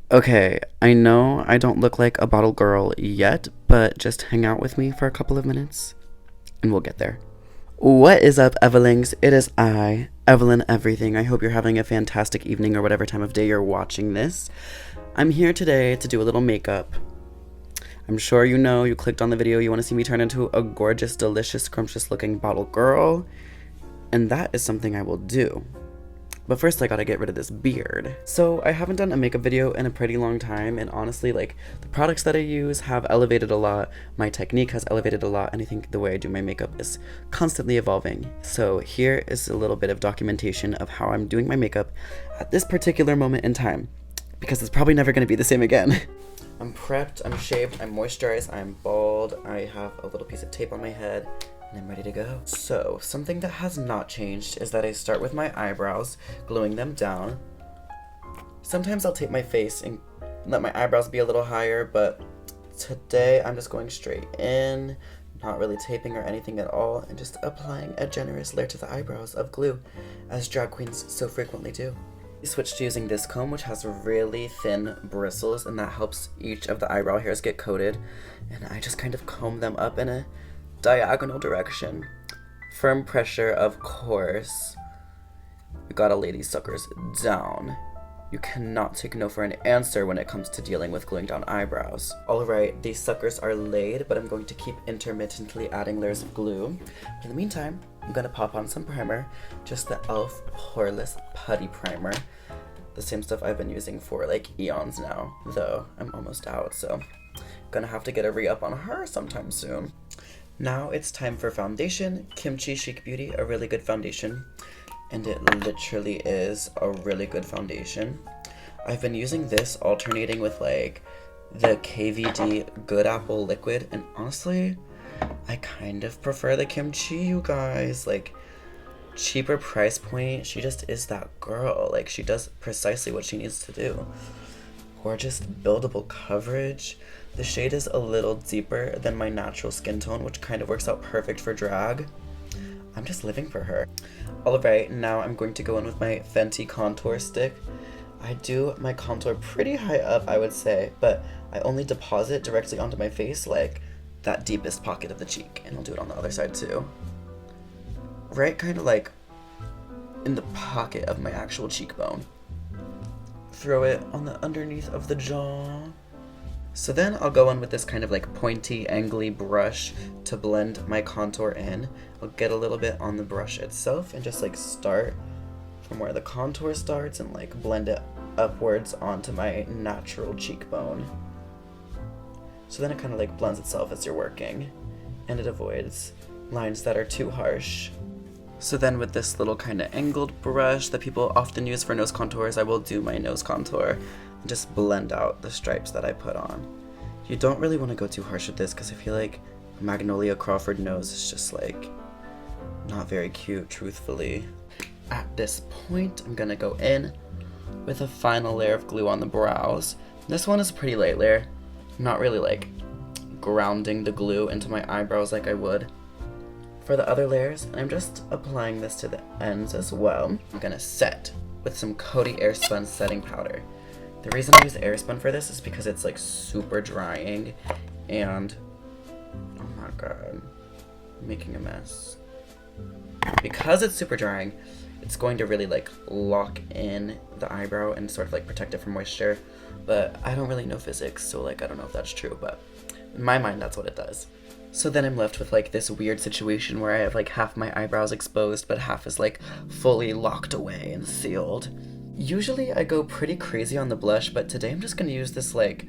Okay, I know I don't look like a bottle girl yet, but just hang out with me for a couple of minutes and we'll get there. What is up, Evelings? It is I, Evelyn Everything. I hope you're having a fantastic evening or whatever time of day you're watching this. I'm here today to do a little makeup. I'm sure you know you clicked on the video, you want to see me turn into a gorgeous, delicious, scrumptious looking bottle girl, and that is something I will do. But first I gotta get rid of this beard. So I haven't done a makeup video in a pretty long time, and honestly, like, the products that I use have elevated a lot, my technique has elevated a lot, and I think the way I do my makeup is constantly evolving. So here is a little bit of documentation of how I'm doing my makeup at this particular moment in time, because it's probably never gonna be the same again. I'm prepped, I'm shaved, I'm moisturized, I'm bald, I have a little piece of tape on my head, and I'm ready to go. So, something that has not changed is that I start with my eyebrows, gluing them down. Sometimes I'll tape my face and let my eyebrows be a little higher, but today I'm just going straight in, not really taping or anything at all, and just applying a generous layer to the eyebrows of glue, as drag queens so frequently do. I switched to using this comb, which has really thin bristles, and that helps each of the eyebrow hairs get coated, and I just kind of comb them up in a diagonal direction. Firm pressure, of course. We gotta lay these suckers down. You cannot take no for an answer when it comes to dealing with gluing down eyebrows. Alright, these suckers are laid, but I'm going to keep intermittently adding layers of glue. In the meantime, I'm gonna pop on some primer, just the e.l.f. Poreless Putty Primer. The same stuff I've been using for like eons now, though I'm almost out, so gonna have to get a re-up on her sometime soon. Now it's time for foundation. Kimchi Chic Beauty, a really good foundation, and it literally is a really good foundation. I've been using this alternating with like the KVD Good Apple liquid, and honestly, I kind of prefer the Kimchi, you guys. Like, cheaper price point, she just is that girl. Like, she does precisely what she needs to do. Gorgeous buildable coverage. The shade is a little deeper than my natural skin tone, which kind of works out perfect for drag. I'm just living for her. Alright, now I'm going to go in with my Fenty contour stick. I do my contour pretty high up, I would say, but I only deposit directly onto my face, like that deepest pocket of the cheek, and I'll do it on the other side too. Right, kind of like in the pocket of my actual cheekbone. Throw it on the underneath of the jaw. So then I'll go in with this kind of like pointy, angly brush to blend my contour in. I'll get a little bit on the brush itself and just like start from where the contour starts and like blend it upwards onto my natural cheekbone. So then it kind of like blends itself as you're working, and it avoids lines that are too harsh. So then with this little kind of angled brush that people often use for nose contours, I will do my nose contour and just blend out the stripes that I put on. You don't really want to go too harsh with this because I feel like Magnolia Crawford nose is just like not very cute, truthfully. At this point, I'm gonna go in with a final layer of glue on the brows. This one is a pretty light layer. I'm not really like grounding the glue into my eyebrows like I would for the other layers, and I'm just applying this to the ends as well. I'm gonna set with some Coty Airspun setting powder. The reason I use Airspun for this is because it's like super drying, and oh my god, I'm making a mess. Because it's super drying, it's going to really like lock in the eyebrow and sort of like protect it from moisture, but I don't really know physics, so like I don't know if that's true, but in my mind that's what it does. So then I'm left with like this weird situation where I have like half my eyebrows exposed, but half is like fully locked away and sealed. Usually I go pretty crazy on the blush, but today I'm just gonna use this like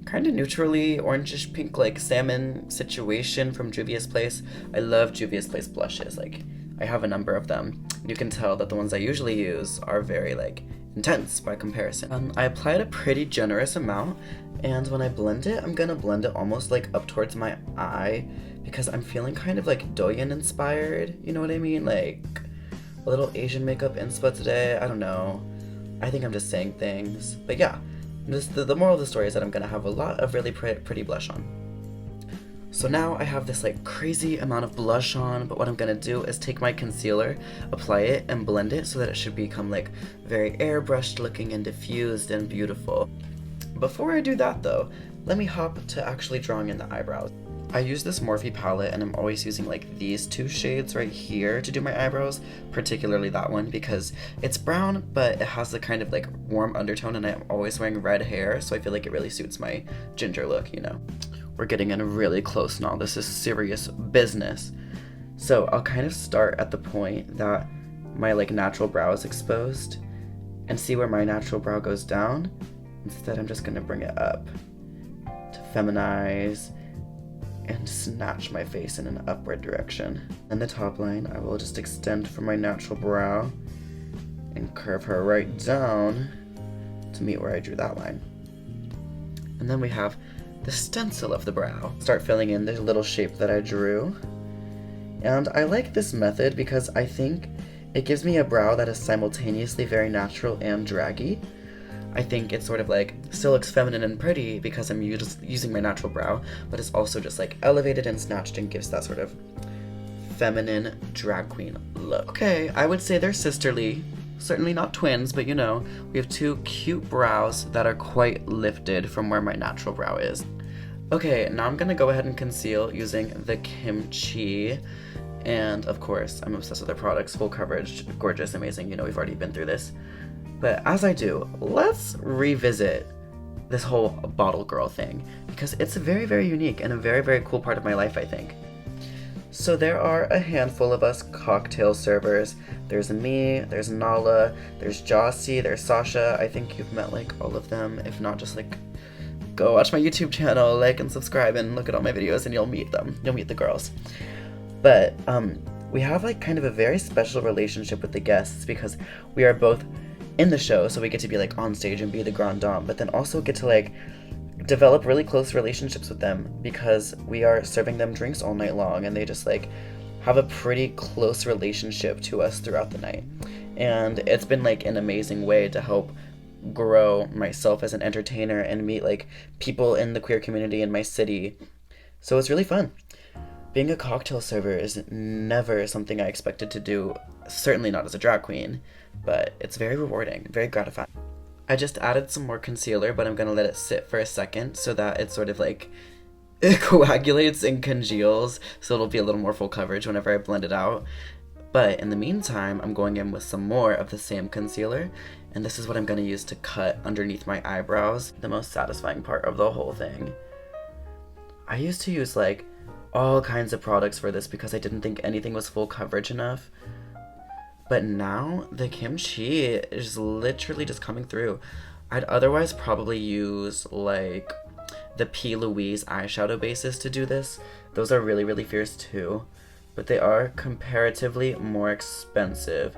kind of neutrally orangish pink like salmon situation from Juvia's Place. I love Juvia's Place blushes. Like, I have a number of them. You can tell that the ones I usually use are very like intense by comparison. I applied a pretty generous amount, and when I blend it, I'm gonna blend it almost like up towards my eye because I'm feeling kind of like Doyen inspired, you know what I mean? Like a little Asian makeup inspo today, I don't know. I think I'm just saying things, but yeah, the moral of the story is that I'm gonna have a lot of really pretty blush on. So now I have this like crazy amount of blush on, but what I'm gonna do is take my concealer, apply it, and blend it so that it should become like very airbrushed looking and diffused and beautiful. Before I do that though, let me hop to actually drawing in the eyebrows. I use this Morphe palette and I'm always using like these two shades right here to do my eyebrows, particularly that one because it's brown but it has the kind of like warm undertone and I'm always wearing red hair, so I feel like it really suits my ginger look, you know. We're getting in really close now, this is serious business. So I'll kind of start at the point that my like natural brow is exposed and see where my natural brow goes down. Instead I'm just gonna bring it up to feminize and snatch my face in an upward direction. And the top line, I will just extend from my natural brow and curve her right down to meet where I drew that line. And then we have the stencil of the brow. Start filling in the little shape that I drew. And I like this method because I think it gives me a brow that is simultaneously very natural and draggy. I think it's sort of like still looks feminine and pretty because I'm using my natural brow, but it's also just like elevated and snatched and gives that sort of feminine drag queen look. Okay, I would say they're sisterly. Certainly not twins, but you know, we have two cute brows that are quite lifted from where my natural brow is. Okay, now I'm gonna go ahead and conceal using the Kimchi. And of course, I'm obsessed with their products. Full coverage, gorgeous, amazing. You know, we've already been through this. But as I do, let's revisit this whole bottle girl thing because it's very, very unique and a very, very cool part of my life, I think. So there are a handful of us cocktail servers. There's me, there's Nala, there's Jossie, there's Sasha. I think you've met like all of them. If not, just like go watch my YouTube channel, like and subscribe and look at all my videos and you'll meet them. You'll meet the girls. But we have like kind of a very special relationship with the guests because we are both in the show, so we get to be like on stage and be the grand dame, but then also get to like develop really close relationships with them because we are serving them drinks all night long and they just like have a pretty close relationship to us throughout the night. And it's been like an amazing way to help grow myself as an entertainer and meet like people in the queer community in my city. So it's really fun. Being a cocktail server is never something I expected to do, certainly not as a drag queen, but it's very rewarding, very gratifying. I just added some more concealer, but I'm gonna let it sit for a second so that it sort of like it coagulates and congeals, so it'll be a little more full coverage whenever I blend it out. But in the meantime, I'm going in with some more of the same concealer, and this is what I'm gonna use to cut underneath my eyebrows, the most satisfying part of the whole thing. I used to use like all kinds of products for this because I didn't think anything was full coverage enough. But now the Kimchi is literally just coming through. I'd otherwise probably use like the P. Louise eyeshadow bases to do this. Those are really, really fierce too, but they are comparatively more expensive.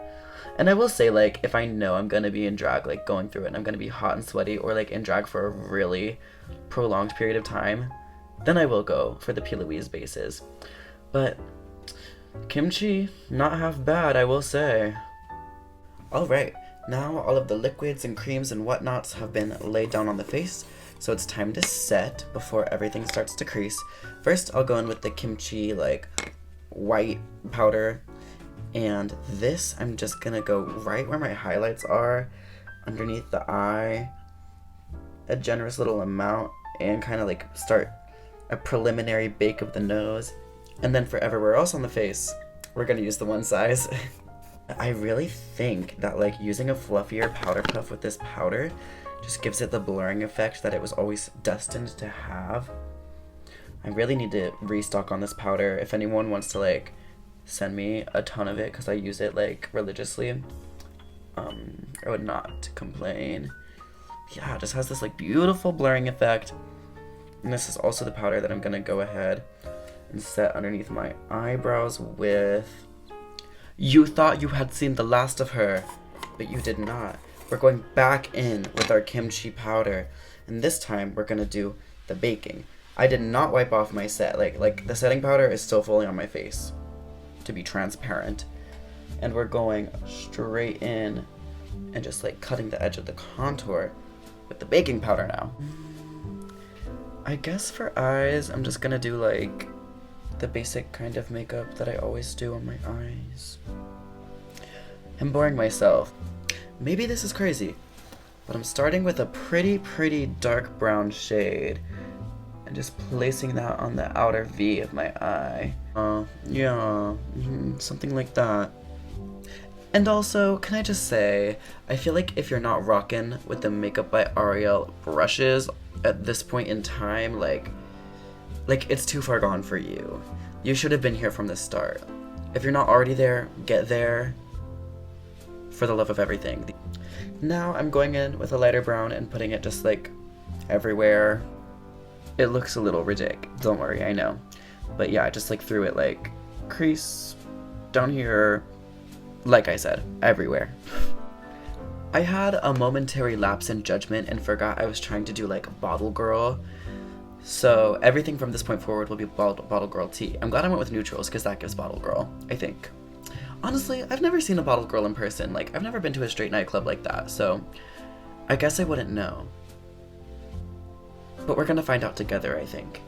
And I will say, like, if I know I'm gonna be in drag, like going through it and I'm gonna be hot and sweaty or like in drag for a really prolonged period of time, then I will go for the P. Louise bases. But Kimchi, not half bad, I will say. Alright, now all of the liquids and creams and whatnots have been laid down on the face, so it's time to set before everything starts to crease. First, I'll go in with the Kimchi, like, white powder, and this, I'm just gonna go right where my highlights are, underneath the eye, a generous little amount, and kind of, like, start a preliminary bake of the nose. And then for everywhere else on the face, we're gonna use the one size. I really think that like using a fluffier powder puff with this powder just gives it the blurring effect that it was always destined to have. I really need to restock on this powder. If anyone wants to like send me a ton of it because I use it like religiously, I would not complain. Yeah, it just has this like beautiful blurring effect. And this is also the powder that I'm gonna go ahead and set underneath my eyebrows with. You thought you had seen the last of her, but you did not. We're going back in with our Kimchi powder, and this time we're gonna do the baking. I did not wipe off my set. Like the setting powder is still fully on my face, to be transparent. And we're going straight in and just like cutting the edge of the contour with the baking powder now. I guess for eyes, I'm just gonna do like the basic kind of makeup that I always do on my eyes. I'm boring myself. Maybe this is crazy, But I'm starting with a pretty dark brown shade and just placing that on the outer V of my eye. Something like that. And also, can I just say, I feel like if you're not rocking with the Makeup by Ariel brushes at this point in time, like it's too far gone for you. You should have been here from the start. If you're not already there, get there. For the love of everything. Now I'm going in with a lighter brown and putting it just like everywhere. It looks a little ridiculous, don't worry, I know. But yeah, I just like threw it like crease, down here, like I said, everywhere. I had a momentary lapse in judgment and forgot I was trying to do like Bottle Girl. So everything from this point forward will be Bottle Girl tea. I'm glad I went with neutrals because that gives Bottle Girl, I think. Honestly, I've never seen a Bottle Girl in person. Like, I've never been to a straight nightclub like that, so I guess I wouldn't know. But we're gonna find out together, I think.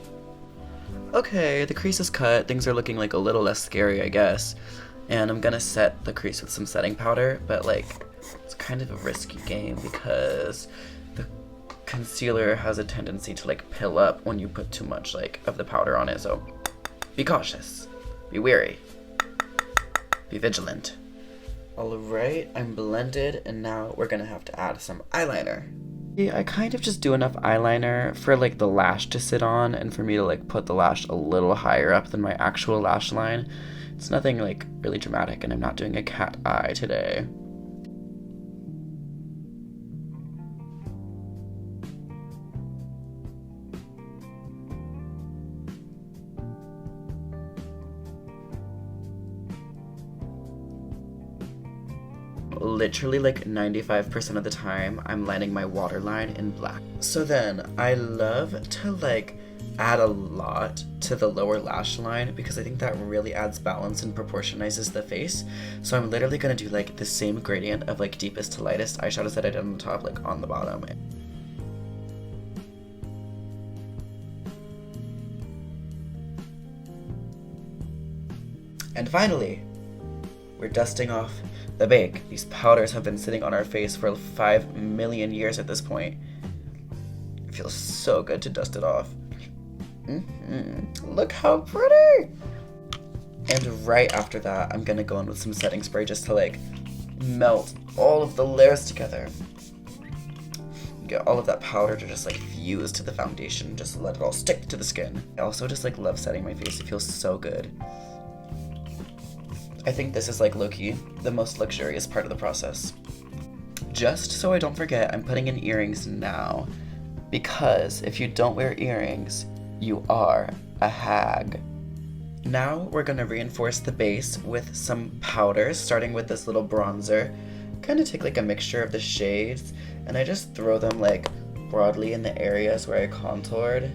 Okay, the crease is cut. Things are looking like a little less scary, I guess. And I'm gonna set the crease with some setting powder, but like, it's kind of a risky game because the concealer has a tendency to like pill up when you put too much like of the powder on it, so be cautious, be wary, be vigilant. Alright, I'm blended and now we're gonna have to add some eyeliner. I kind of just do enough eyeliner for like the lash to sit on and for me to like put the lash a little higher up than my actual lash line. It's nothing like really dramatic and I'm not doing a cat eye today. Literally like 95% of the time I'm lining my waterline in black. So then I love to like add a lot to the lower lash line because I think that really adds balance and proportionizes the face. So I'm literally gonna do like the same gradient of like deepest to lightest eyeshadows that I did on the top, like on the bottom. And finally, we're dusting off the bake. These powders have been sitting on our face for 5 million years at this point. It feels so good to dust it off. Look how pretty! And right after that, I'm gonna go in with some setting spray just to like melt all of the layers together. Get all of that powder to just like fuse to the foundation, just let it all stick to the skin. I also just like love setting my face, it feels so good. I think this is like low-key the most luxurious part of the process. Just so I don't forget, I'm putting in earrings now, because if you don't wear earrings, you are a hag. Now we're gonna reinforce the base with some powders, starting with this little bronzer. Kind of take like a mixture of the shades, and I just throw them like broadly in the areas where I contoured.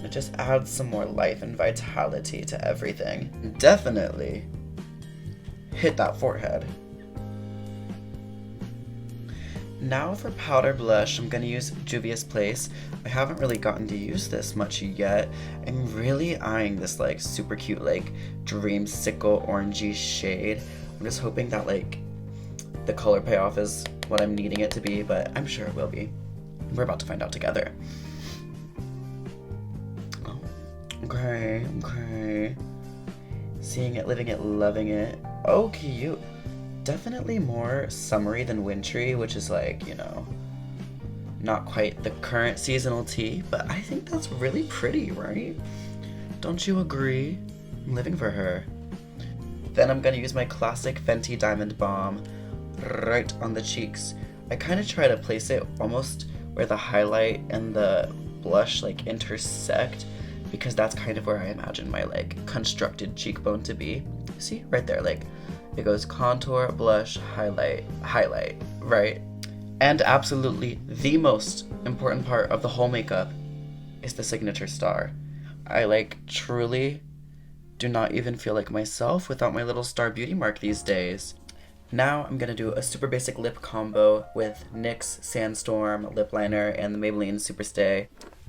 It just adds some more life and vitality to everything. Definitely hit that forehead. Now for powder blush, I'm gonna use Juvia's Place. I haven't really gotten to use this much yet. I'm really eyeing this like super cute like dreamsicle orangey shade. I'm just hoping that like the color payoff is what I'm needing it to be, but I'm sure it will be. We're about to find out together. Oh, okay. Seeing it, living it, loving it. Oh, cute. Definitely more summery than wintry, which is like, you know, not quite the current seasonal tea, but I think that's really pretty, right? Don't you agree? I'm living for her. Then I'm gonna use my classic Fenty Diamond Balm right on the cheeks. I kind of try to place it almost where the highlight and the blush like intersect, because that's kind of where I imagine my like constructed cheekbone to be. See, right there, like it goes contour, blush, highlight, right? And absolutely the most important part of the whole makeup is the signature star. I like truly do not even feel like myself without my little star beauty mark these days. Now I'm gonna do a super basic lip combo with NYX Sandstorm lip liner and the Maybelline Superstay.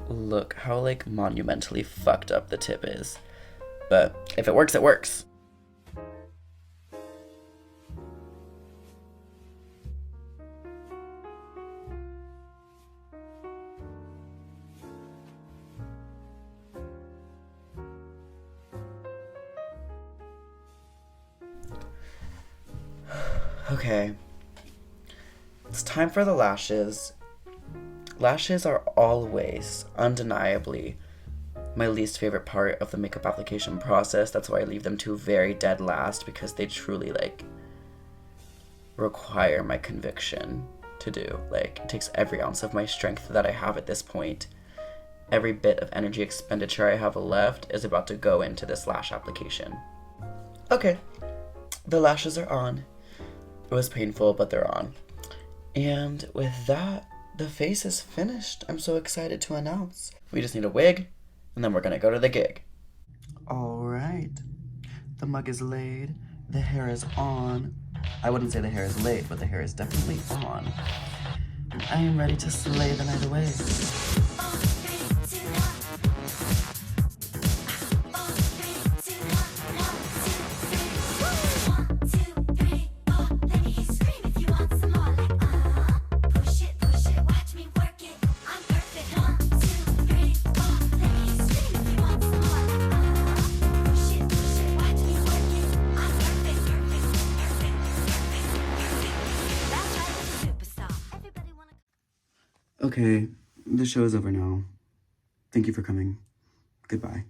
Look how like monumentally fucked up the tip is. But if it works, it works. Okay. It's time for the lashes. Lashes are always, undeniably, my least favorite part of the makeup application process. That's why I leave them to very dead last, because they truly, like, require my conviction to do. Like, it takes every ounce of my strength that I have at this point. Every bit of energy expenditure I have left is about to go into this lash application. Okay, the lashes are on. It was painful, but they're on. And with that, the face is finished. I'm so excited to announce. We just need a wig, and then we're gonna go to the gig. All right, the mug is laid, the hair is on. I wouldn't say the hair is laid, but the hair is definitely on. And I am ready to slay the night away. Okay, the show is over now. Thank you for coming. Goodbye.